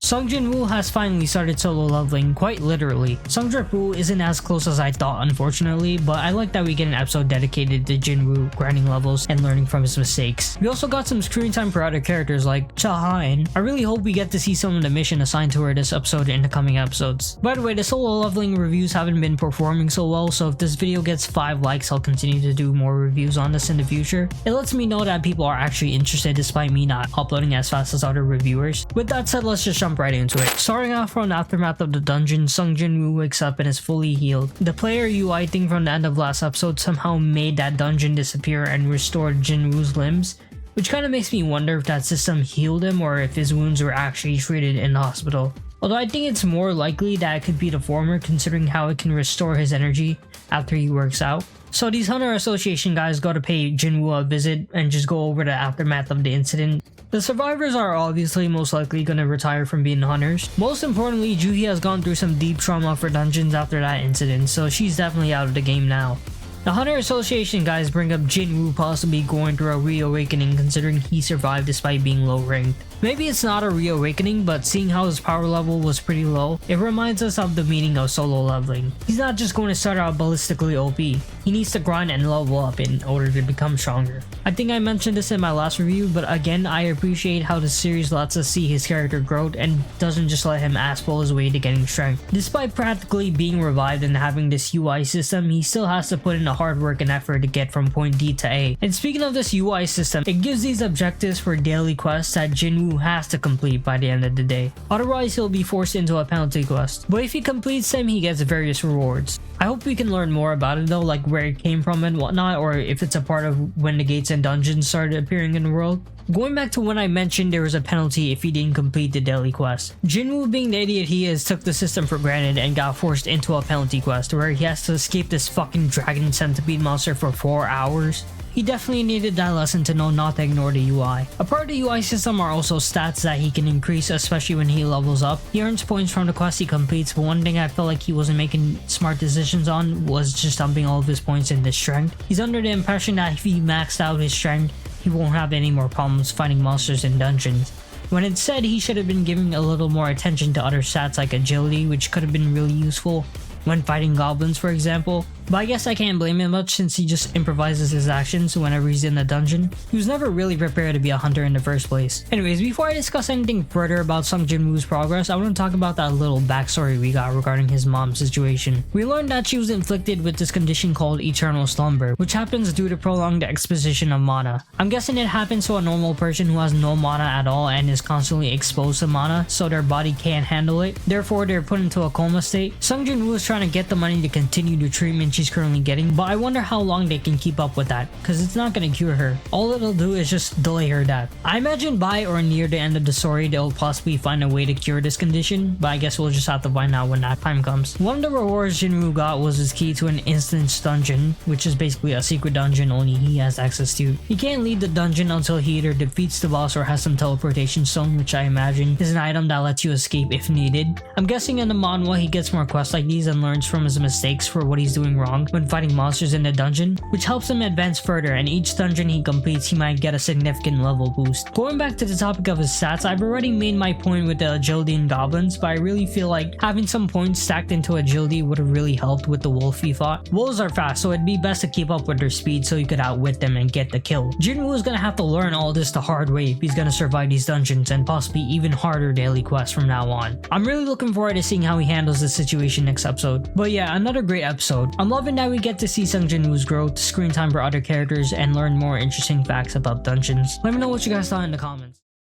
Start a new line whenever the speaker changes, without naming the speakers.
Jin Woo has finally started solo leveling, quite literally. Drip Woo isn't as close as I thought, unfortunately, but I like that we get an episode dedicated to Jin Woo grinding levels and learning from his mistakes. We also got some screen time for other characters like Haein. I really hope we get to see some of the mission assigned to her this episode in the coming episodes. By the way, the solo leveling reviews haven't been performing so well, so if this video gets 5 likes, I'll continue to do more reviews on this in the future. It lets me know that people are actually interested despite me not uploading as fast as other reviewers. With that said, let's just jump right into it. Starting off from the aftermath of the dungeon, Jin Woo wakes up and is fully healed. The player UI thing from the end of last episode somehow made that dungeon disappear and restored Jin Woo's limbs, which kind of makes me wonder if that system healed him or if his wounds were actually treated in the hospital. Although I think it's more likely that it could be the former, considering how it can restore his energy after he works out. So these Hunter Association guys go to pay Jin Woo a visit and just go over the aftermath of the incident. The survivors are obviously most likely going to retire from being hunters. Most importantly, Juhi has gone through some deep trauma for dungeons after that incident, so she's definitely out of the game now. The Hunter Association guys bring up Jin Woo possibly going through a reawakening considering he survived despite being low ranked. Maybe it's not a reawakening, but seeing how his power level was pretty low, it reminds us of the meaning of solo leveling. He's not just going to start out ballistically OP, he needs to grind and level up in order to become stronger. I think I mentioned this in my last review, but again, I appreciate how the series lets us see his character growth and doesn't just let him ass-pull his way to getting strength. Despite practically being revived and having this UI system, he still has to put in the hard work and effort to get from point D to A. And speaking of this UI system, it gives these objectives for daily quests that Jin Woo has to complete by the end of the day. Otherwise, he'll be forced into a penalty quest. But if he completes them, he gets various rewards. I hope we can learn more about it though, like where it came from and whatnot, or if it's a part of when the gates and dungeons started appearing in the world. Going back to when I mentioned there was a penalty if he didn't complete the daily quest. Jin Woo, being the idiot he is, took the system for granted and got forced into a penalty quest where he has to escape this fucking dragon centipede monster for 4 hours. He definitely needed that lesson to know not to ignore the UI. A part of the UI system are also stats that he can increase, especially when he levels up. He earns points from the quests he completes, but one thing I felt like he wasn't making smart decisions on was just dumping all of his points into strength. He's under the impression that if he maxed out his strength, he won't have any more problems fighting monsters in dungeons. When instead, he should have been giving a little more attention to other stats like agility, which could have been really useful when fighting goblins, for example. But I guess I can't blame him much since he just improvises his actions whenever he's in the dungeon. He was never really prepared to be a hunter in the first place. Anyways, before I discuss anything further about Jin Woo's progress, I want to talk about that little backstory we got regarding his mom's situation. We learned that she was inflicted with this condition called eternal slumber, which happens due to prolonged exposition of mana. I'm guessing it happens to a normal person who has no mana at all and is constantly exposed to mana, so their body can't handle it. Therefore, they're put into a coma state. Jin Woo is trying to get the money to continue the treatment she's currently getting, but I wonder how long they can keep up with that, because it's not going to cure her. All it'll do is just delay her death. I imagine by or near the end of the story they'll possibly find a way to cure this condition, but I guess we'll just have to find out when that time comes. One of the rewards Jin Woo got was his key to an instance dungeon, which is basically a secret dungeon only he has access to. He can't leave the dungeon until he either defeats the boss or has some teleportation stone, which I imagine is an item that lets you escape if needed. I'm guessing in the manhwa he gets more quests like these and learns from his mistakes for what he's doing wrong when fighting monsters in the dungeon, which helps him advance further, and each dungeon he completes he might get a significant level boost. Going back to the topic of his stats, I've already made my point with the agility in goblins, but I really feel like having some points stacked into agility would have really helped with the wolf he fought. Wolves are fast, so it'd be best to keep up with their speed so you could outwit them and get the kill. Jin Woo is gonna have to learn all this the hard way if he's gonna survive these dungeons and possibly even harder daily quests from now on. I'm really looking forward to seeing how he handles this situation next episode. But yeah, another great episode. I'm loving that we get to see Jin Woo's growth, screen time for other characters, and learn more interesting facts about dungeons. Let me know what you guys thought in the comments.